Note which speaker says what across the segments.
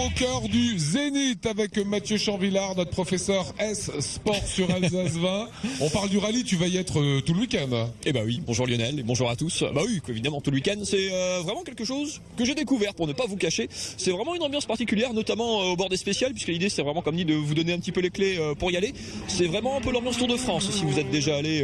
Speaker 1: au cœur du Zénith avec Mathieu Chanvillard, notre professeur S Sport sur Alsace 20. On parle du rallye, tu vas y être tout le week-end.
Speaker 2: Eh bah oui, bonjour Lionel et bonjour à tous. Bah oui, évidemment tout le week-end, c'est vraiment quelque chose que j'ai découvert pour ne pas vous cacher. C'est vraiment une ambiance particulière, notamment au bord des spéciales, puisque l'idée c'est vraiment comme dit de vous donner un petit peu les clés pour y aller. C'est vraiment un peu l'ambiance Tour de France. Si vous êtes déjà allé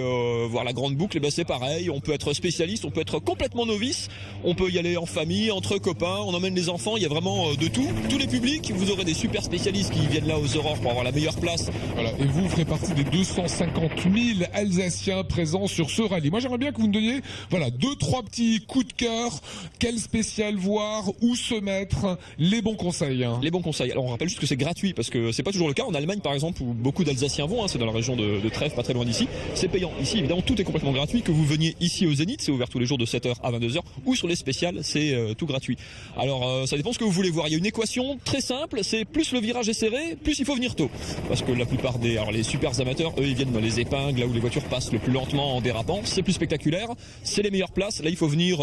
Speaker 2: voir la grande boucle, eh ben c'est pareil, on peut être spécialiste, on peut être complètement novice, on peut y aller en famille, entre copains, on emmène les enfants, il y a vraiment de tout, tous les publics. Vous aurez des super spécialistes qui viennent là aux aurores pour avoir la meilleure place.
Speaker 1: Voilà, et vous ferez partie des 250 000 Alsaciens présents sur ce rallye. Moi j'aimerais bien que vous me donniez, voilà, 2-3 petits coups de cœur, quel spécial voir, où se mettre, les bons conseils.
Speaker 2: Les bons conseils. Alors on rappelle juste que c'est gratuit parce que c'est pas toujours le cas. En Allemagne par exemple où beaucoup d'Alsaciens vont, c'est dans la région de Trèves, pas très loin d'ici, c'est payant. Ici évidemment tout est complètement gratuit. Que vous veniez ici au Zénith, c'est ouvert tous les jours de 7h à 22h, ou sur les spéciales, c'est tout gratuit. Alors ça dépend ce que vous voulez voir. Il y a une équation très simple, c'est plus le virage est serré, plus il faut venir tôt. Parce que la plupart les super amateurs, eux ils viennent dans les épingles, là où les voitures passent le plus lentement en dérapant, c'est plus spectaculaire, c'est les meilleures places. Là il faut venir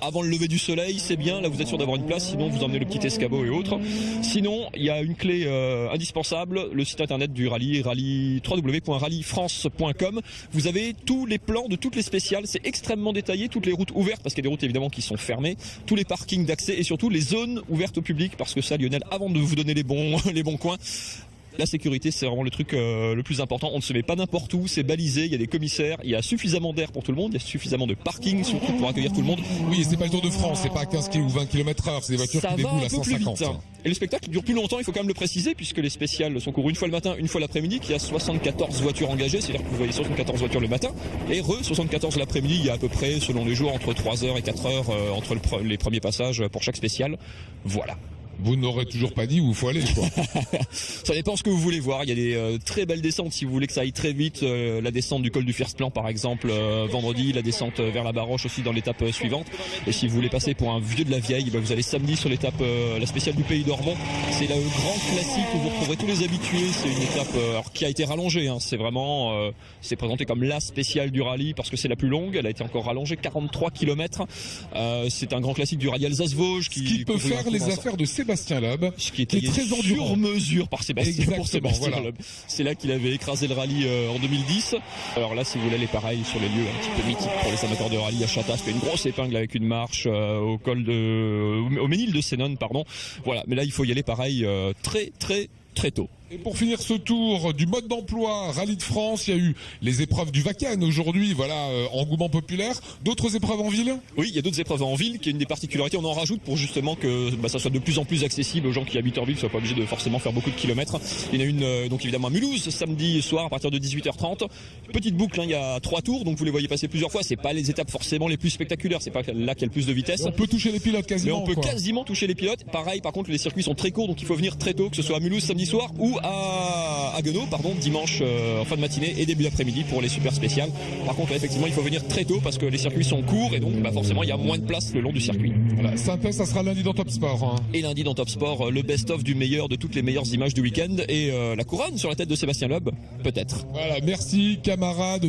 Speaker 2: avant le lever du soleil, c'est bien, là vous êtes sûr d'avoir une place, sinon vous emmenez le petit escabeau et autres. Sinon, il y a une clé indispensable, le site internet du rallye, www.rallyfrance.com. Vous avez tous les plans de toutes les spéciales, c'est extrêmement détaillé, toutes les routes ouvertes, parce qu'il y a des routes évidemment qui sont fermées, tous les parkings d'accès et surtout les zones ouvertes au public, parce que ça Lionel, avant de vous donner les bons coins, la sécurité, c'est vraiment le truc le plus important. On ne se met pas n'importe où, c'est balisé, il y a des commissaires, il y a suffisamment d'air pour tout le monde, il y a suffisamment de parking surtout pour accueillir tout le monde.
Speaker 1: Oui, c'est pas le Tour de France, c'est pas à 15 ou 20 km/h, c'est des voitures qui déboulent à 150.
Speaker 2: Vite, hein. Et le spectacle dure plus longtemps, il faut quand même le préciser, puisque les spéciales sont courus une fois le matin, une fois l'après-midi, qu'il y a 74 voitures engagées, c'est-à-dire que vous voyez 74 voitures le matin, et 74 l'après-midi, il y a à peu près, selon les jours, entre 3h et 4h entre les premiers passages pour chaque spéciale. Voilà.
Speaker 1: Vous n'aurez toujours pas dit où il faut aller, quoi.
Speaker 2: Ça dépend ce que vous voulez voir. Il y a des très belles descentes si vous voulez que ça aille très vite. La descente du col du Firsplan par exemple vendredi, la descente vers la Baroche aussi dans l'étape suivante. Et si vous voulez passer pour un vieux de la vieille, vous allez samedi sur l'étape la spéciale du Pays d'Orbon. C'est le grand classique où vous retrouverez tous les habitués. C'est une étape qui a été rallongée. Hein. C'est vraiment c'est présenté comme la spéciale du rallye parce que c'est la plus longue. Elle a été encore rallongée 43 km. C'est un grand classique du rallye Alsace-Vosges qui
Speaker 1: peut faire les affaires de Sébastien Loeb,
Speaker 2: qui est très endurant. Sur mesure par Sébastien. Pour Sébastien
Speaker 1: voilà.
Speaker 2: Loeb. C'est là qu'il avait écrasé le rallye en 2010. Alors là, si vous voulez aller pareil sur les lieux un petit peu mythiques pour les amateurs de rallye à Chatas, il y a une grosse épingle avec une marche au Ménil de Sénone, pardon. Voilà, mais là il faut y aller pareil très tôt.
Speaker 1: Et pour finir ce tour du mode d'emploi Rallye de France, il y a eu les épreuves du Wacken aujourd'hui, voilà, engouement populaire. D'autres épreuves en ville ?
Speaker 2: Oui, il y a d'autres épreuves en ville qui est une des particularités. On en rajoute pour justement que ça soit de plus en plus accessible aux gens qui habitent en ville, ne soient pas obligés de forcément faire beaucoup de kilomètres. Il y en a une donc évidemment à Mulhouse samedi soir à partir de 18h30. Petite boucle, hein, il y a 3 tours, donc vous les voyez passer plusieurs fois. C'est pas les étapes forcément les plus spectaculaires, c'est pas là qu'il y a le plus de vitesse.
Speaker 1: Mais on peut toucher les pilotes quasiment.
Speaker 2: Mais on peut quasiment toucher les pilotes. Pareil, par contre, les circuits sont très courts, donc il faut venir très tôt, que ce soit à Mulhouse samedi soir ou à Guenot, dimanche en fin de matinée et début d'après-midi pour les super spéciales. Par contre, là, effectivement, il faut venir très tôt parce que les circuits sont courts et donc forcément, il y a moins de place le long du circuit.
Speaker 1: Voilà, Synthèse, ça sera lundi dans Top Sport. Hein.
Speaker 2: Et lundi dans Top Sport, le best-of du meilleur de toutes les meilleures images du week-end et la couronne sur la tête de Sébastien Loeb, peut-être.
Speaker 1: Voilà, merci camarades.